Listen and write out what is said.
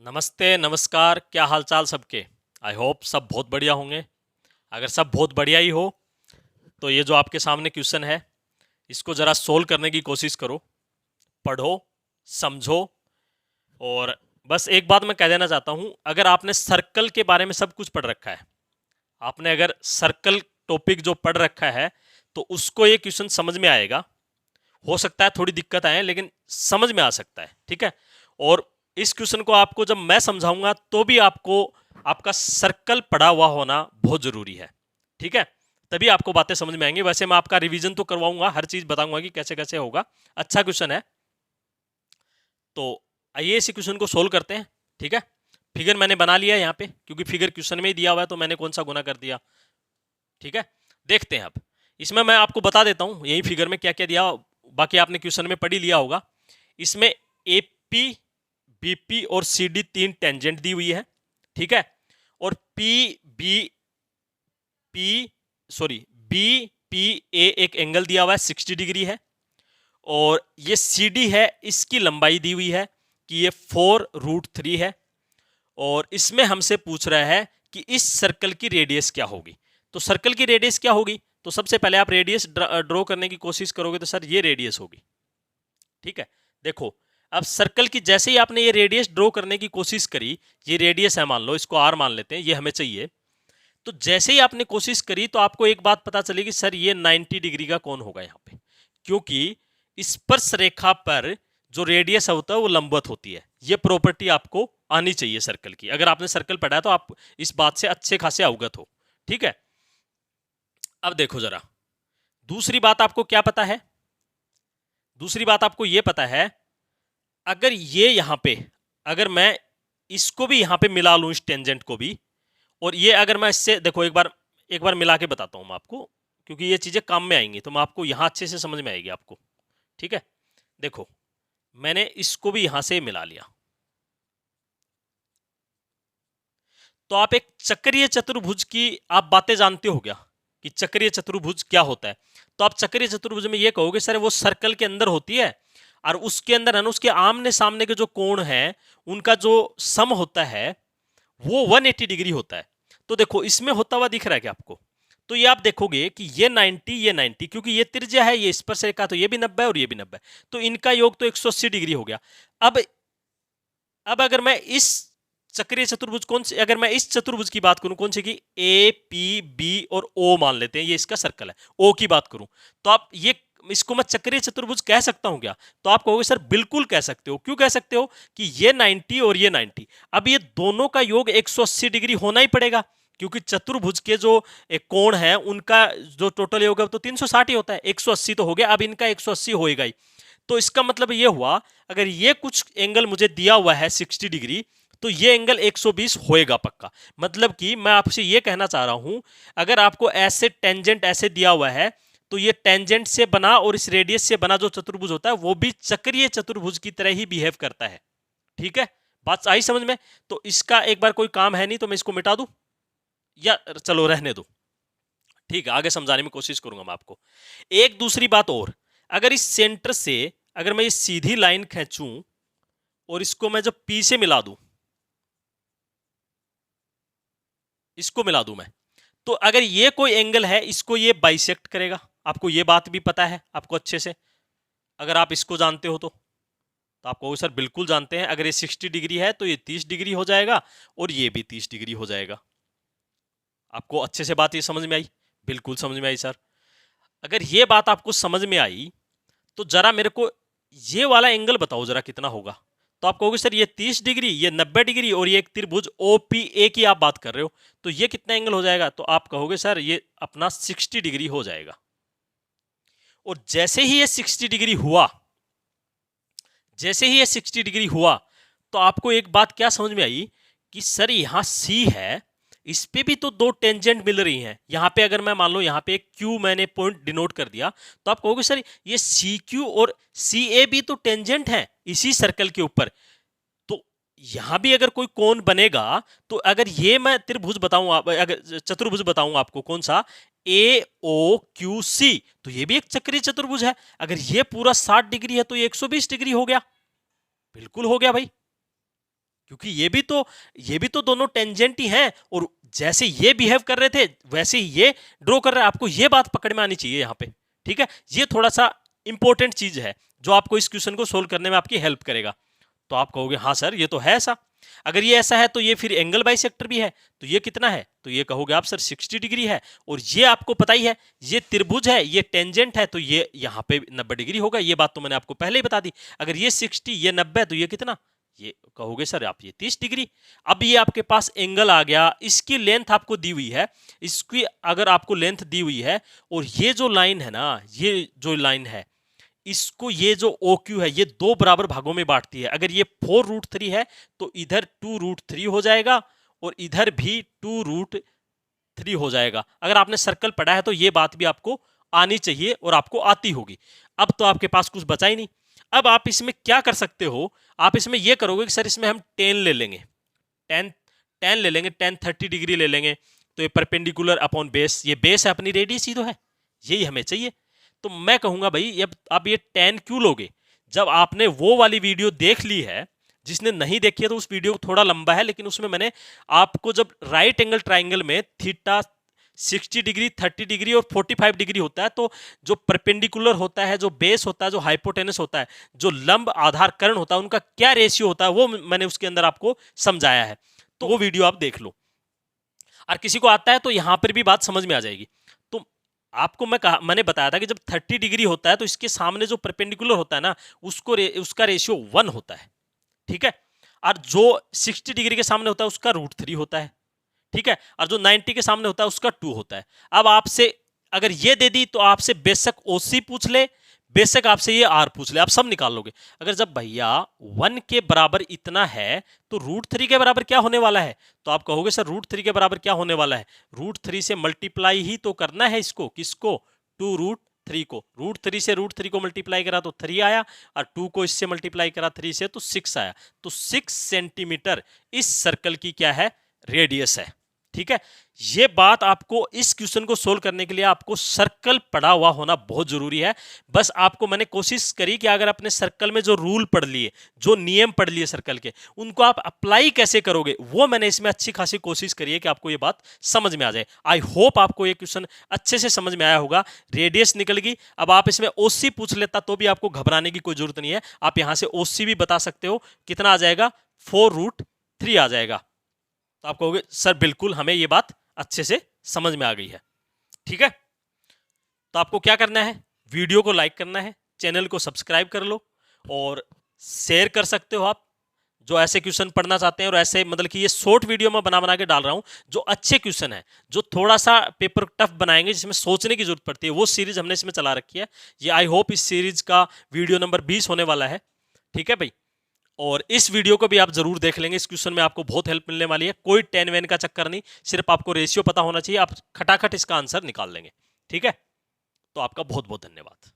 नमस्ते, नमस्कार, क्या हालचाल सबके। आई होप सब बहुत बढ़िया होंगे। अगर सब बहुत बढ़िया ही हो तो ये जो आपके सामने क्वेश्चन है इसको ज़रा सोल्व करने की कोशिश करो, पढ़ो, समझो। और बस एक बात मैं कह देना चाहता हूँ, अगर आपने सर्कल के बारे में सब कुछ पढ़ रखा है, आपने अगर सर्कल टॉपिक जो पढ़ रखा है तो उसको ये क्वेश्चन समझ में आएगा। हो सकता है थोड़ी दिक्कत आए लेकिन समझ में आ सकता है, ठीक है। और इस क्वेश्चन को आपको जब मैं समझाऊंगा तो भी आपको आपका सर्कल पढ़ा हुआ होना बहुत जरूरी है, ठीक है। तभी आपको बातें समझ में आएंगी। वैसे मैं आपका रिवीजन तो करवाऊंगा, हर चीज बताऊंगा कि कैसे कैसे होगा। अच्छा क्वेश्चन है, तो आइए इसी क्वेश्चन को सोल्व करते हैं, ठीक है। फिगर मैंने बना लिया है यहाँ पे, क्योंकि फिगर क्वेश्चन में ही दिया हुआ है तो मैंने कौन सा गुना कर दिया, ठीक है। देखते हैं अब। इसमें मैं आपको बता देता हूँ यही फिगर में क्या क्या दिया, बाकी आपने क्वेश्चन में पढ़ ही लिया होगा। इसमें एपी, बीपी और सीडी तीन टेंजेंट दी हुई है, ठीक है। और P B P sorry B P A एक एंगल दिया हुआ है 60 डिग्री है। और ये सी डी है, इसकी लंबाई दी हुई है कि ये 4√3 है। और इसमें हमसे पूछ रहा है कि इस सर्कल की रेडियस क्या होगी। तो सर्कल की रेडियस क्या होगी, तो सबसे पहले आप रेडियस ड्रॉ करने की कोशिश करोगे तो सर ये रेडियस होगी, ठीक है। देखो, अब सर्कल की जैसे ही आपने ये रेडियस ड्रॉ करने की कोशिश करी, ये रेडियस है मान लो, इसको आर मान लेते हैं, ये हमें चाहिए। तो जैसे ही आपने कोशिश करी तो आपको एक बात पता चलेगी, सर ये 90 डिग्री का कौन होगा यहाँ पे, क्योंकि स्पर्श रेखा पर जो रेडियस होता है वो लंबवत होती है। ये प्रॉपर्टी आपको आनी चाहिए सर्कल की। अगर आपने सर्कल पढ़ा है तो आप इस बात से अच्छे खासे अवगत हो, ठीक है। अब देखो जरा, दूसरी बात आपको क्या पता है, दूसरी बात आपको ये पता है, अगर ये यहां पे, अगर मैं इसको भी यहां पे मिला लूं, इस टेंजेंट को भी, और ये अगर मैं इससे, देखो एक बार मिला के बताता हूं मैं आपको, क्योंकि ये चीजें काम में आएंगी तो मैं आपको यहां अच्छे से समझ में आएगी आपको, ठीक है। देखो, मैंने इसको भी यहां से मिला लिया, तो आप एक चक्रीय चतुर्भुज की आप बातें जानते हो क्या, कि चक्रीय चतुर्भुज क्या होता है। तो आप चक्रीय चतुर्भुज में ये कहोगे सर वो सर्कल के अंदर होती है और उसके अंदर है ना, उसके आमने सामने के जो कोण है उनका जो सम होता है वो 180 डिग्री होता है। तो देखो इसमें होता हुआ दिख रहा है क्या आपको, तो ये आप देखोगे कि ये 90 ये 90, क्योंकि ये त्रिज्या है, ये स्पर्श रेखा, तो ये भी 90 और ये भी 90, तो इनका योग तो 180 डिग्री हो गया। अब अब अगर मैं इस चक्रीय चतुर्भुज कौन से, अगर मैं इस चतुर्भुज की बात करूं, कौन सी की, ए पी बी और ओ मान लेते हैं, ये इसका सर्कल है, ओ की बात करूं, तो आप ये इसको मैं चक्रीय चतुर्भुज कह सकता हूं क्या, तो आप कहोगे सर बिल्कुल कह सकते हो। क्यों कह सकते हो, कि ये 90 और ये 90, अब ये दोनों का योग 180 डिग्री होना ही पड़ेगा, क्योंकि चतुर्भुज के जो एक कोण है उनका जो टोटल योग है तो 360 ही होता है, 180 तो हो गया, अब इनका 180 होएगा ही। तो इसका मतलब ये हुआ, अगर ये कुछ एंगल मुझे दिया हुआ है 60 डिग्री, तो ये एंगल 120 होएगा पक्का। मतलब कि मैं आपसे ये कहना चाह रहा हूं, अगर आपको ऐसे टेंजेंट ऐसे दिया हुआ है तो ये टेंजेंट से बना और इस रेडियस से बना जो चतुर्भुज होता है वो भी चक्रीय चतुर्भुज की तरह ही बिहेव करता है, ठीक है। बात आई समझ में। तो इसका एक बार कोई काम है नहीं तो मैं इसको मिटा दूं, या चलो रहने दो, ठीक है, आगे समझाने में कोशिश करूंगा मैं आपको। एक दूसरी बात और, अगर इस सेंटर से अगर मैं ये सीधी लाइन खींचूं और इसको मैं जब पी से मिला दूं, इसको मिला दूं मैं, तो अगर ये कोई एंगल है इसको ये बाइसेक्ट करेगा। आपको ये बात भी पता है आपको अच्छे से, अगर आप इसको जानते हो तो आप कहोगे सर बिल्कुल जानते हैं, अगर ये 60 डिग्री है तो ये 30 डिग्री हो जाएगा और ये भी 30 डिग्री हो जाएगा। आपको अच्छे से बात ये समझ में आई, बिल्कुल समझ में आई सर। अगर ये बात आपको समझ में आई तो जरा मेरे को ये वाला एंगल बताओ जरा कितना होगा। तो आप कहोगे सर ये 30 डिग्री, ये 90 डिग्री और ये एक त्रिभुज OPA की आप बात कर रहे हो, तो ये कितना एंगल हो जाएगा, तो आप कहोगे सर ये अपना 60 डिग्री हो जाएगा। और जैसे ही ये 60 डिग्री हुआ, जैसे ही ये 60 डिग्री हुआ, तो आपको एक बात क्या समझ में आई, कि सर यहां C है, इस पे भी तो दो टेंजेंट मिल रही हैं। यहां पे अगर मैं मान लो यहां पे एक Q मैंने पॉइंट डिनोट कर दिया, तो आप कहोगे सर ये CQ और CA भी तो टेंजेंट है इसी सर्कल के ऊपर, तो यहां भी अगर कोई कोण बनेगा, तो अगर ये मैं त्रिभुज बताऊं, अगर चतुर्भुज बताऊं आपको कौन सा, AOQC, तो ये भी एक चक्रीय चतुर्भुज है। अगर ये पूरा 60 डिग्री है तो ये 120 डिग्री हो गया, बिल्कुल हो गया भाई। क्योंकि ये भी तो दोनों टेंजेंट ही हैं, और जैसे ये बिहेव कर रहे थे वैसे ही ये ड्रॉ कर रहा है। आपको ये बात पकड़ में आनी चाहिए यहाँ पे, ठीक है। ये थोड़ा सा इंपॉर्टेंट चीज है जो आपको इस क्वेश्चन को सोल्व करने में आपकी हेल्प करेगा। तो आप कहोगे हाँ सर ये तो है ऐसा। अगर ये ऐसा है तो ये फिर एंगल बाइसेक्टर भी है, तो ये कितना है, तो ये कहोगे आप सर 60 डिग्री है। और ये आपको पता ही है ये त्रिभुज है, ये टेंजेंट है, तो ये यहाँ पे 90 डिग्री होगा। ये बात तो मैंने आपको पहले ही बता दी। अगर ये 60 ये 90 तो ये कितना, ये कहोगे सर आप ये 30 डिग्री। अब ये आपके पास एंगल आ गया, इसकी लेंथ आपको दी हुई है, इसकी अगर आपको लेंथ दी हुई है, और ये जो लाइन है ना, ये जो लाइन है इसको, ये जो ओ क्यू है, ये दो बराबर भागों में बांटती है। अगर ये 4√3 है तो इधर 2√3 हो जाएगा, और इधर भी 2√3 हो जाएगा। अगर आपने सर्कल पढ़ा है तो ये बात भी आपको आनी चाहिए, और आपको आती होगी। अब तो आपके पास कुछ बचा ही नहीं। अब आप इसमें क्या कर सकते हो, आप इसमें यह करोगे कि सर इसमें हम टेन ले लेंगे, टेन ले लेंगे, 30 डिग्री ले लेंगे। तो ये परपेंडिकुलर अपॉन बेस, ये बेस है अपनी, रेडियस ही तो है, यही हमें चाहिए। तो मैं कहूंगा भाई अब ये टेन क्यों लोगे, जब आपने वो वाली वीडियो देख ली है। जिसने नहीं देखी है तो उस वीडियो थोड़ा लंबा है, लेकिन उसमें मैंने आपको जब राइट एंगल ट्राइंगल में थीटा 60 डिग्री, 30 डिग्री और 45 डिग्री होता है, तो जो परपेंडिकुलर होता है, जो बेस होता है, जो हाइपोटेनस होता है, जो लंब आधार कर्ण होता है, उनका क्या रेशियो होता है, वो मैंने उसके अंदर आपको समझाया है। तो वो वीडियो आप देख लो। और किसी को आता है तो यहां पर भी बात समझ में आ जाएगी। तो आपको मैंने बताया था कि जब 30 डिग्री होता है तो इसके सामने जो परपेंडिकुलर होता है ना, उसका रेशियो 1 होता है, ठीक है। और जो 60 डिग्री के सामने होता है उसका √3 होता है, ठीक है। और जो 90 के सामने होता है उसका 2 होता है। अब आपसे अगर ये दे दी तो आपसे बेशक ओसी पूछ ले, बेशक आपसे ये आर पूछ ले, आप सब निकाल लोगे। अगर जब भैया 1 के बराबर इतना है तो √3 के बराबर क्या होने वाला है, तो आप कहोगे सर √3 के बराबर क्या होने वाला है, √3 से मल्टीप्लाई ही तो करना है इसको, किसको, 2√3 को। √3 से √3 को मल्टीप्लाई करा तो 3 आया, और 2 को इससे मल्टीप्लाई करा 3 से तो 6 आया। तो 6 सेंटीमीटर इस सर्कल की क्या है, रेडियस है, ठीक है। ये बात आपको इस क्वेश्चन को सोल्व करने के लिए आपको सर्कल पढ़ा हुआ होना बहुत जरूरी है। बस आपको मैंने कोशिश करी कि अगर अपने सर्कल में जो रूल पढ़ लिए, जो नियम पढ़ लिए सर्कल के, उनको आप अप्लाई कैसे करोगे, वो मैंने इसमें अच्छी खासी कोशिश करी है कि आपको ये बात समझ में आ जाए। आई होप आपको ये क्वेश्चन अच्छे से समझ में आया होगा। रेडियस निकल गई, अब आप इसमें ओसी पूछ लेता तो भी आपको घबराने की कोई जरूरत नहीं है। आप यहां से ओसी भी बता सकते हो, कितना आ जाएगा, 4√3 आ जाएगा। तो आप कहोगे सर बिल्कुल हमें ये बात अच्छे से समझ में आ गई है, ठीक है। तो आपको क्या करना है, वीडियो को लाइक करना है, चैनल को सब्सक्राइब कर लो, और शेयर कर सकते हो आप जो ऐसे क्वेश्चन पढ़ना चाहते हैं। और ऐसे मतलब कि ये शॉर्ट वीडियो में बना के डाल रहा हूं, जो अच्छे क्वेश्चन है, जो थोड़ा सा पेपर टफ बनाएंगे, जिसमें सोचने की जरूरत पड़ती है, वो सीरीज हमने इसमें चला रखी है। ये आई होप इस सीरीज का वीडियो नंबर 20 होने वाला है, ठीक है भाई। और इस वीडियो को भी आप जरूर देख लेंगे, इस क्वेश्चन में आपको बहुत हेल्प मिलने वाली है। कोई 10 वेन का चक्कर नहीं, सिर्फ आपको रेशियो पता होना चाहिए, आप खटाखट इसका आंसर निकाल लेंगे, ठीक है। तो आपका बहुत बहुत धन्यवाद।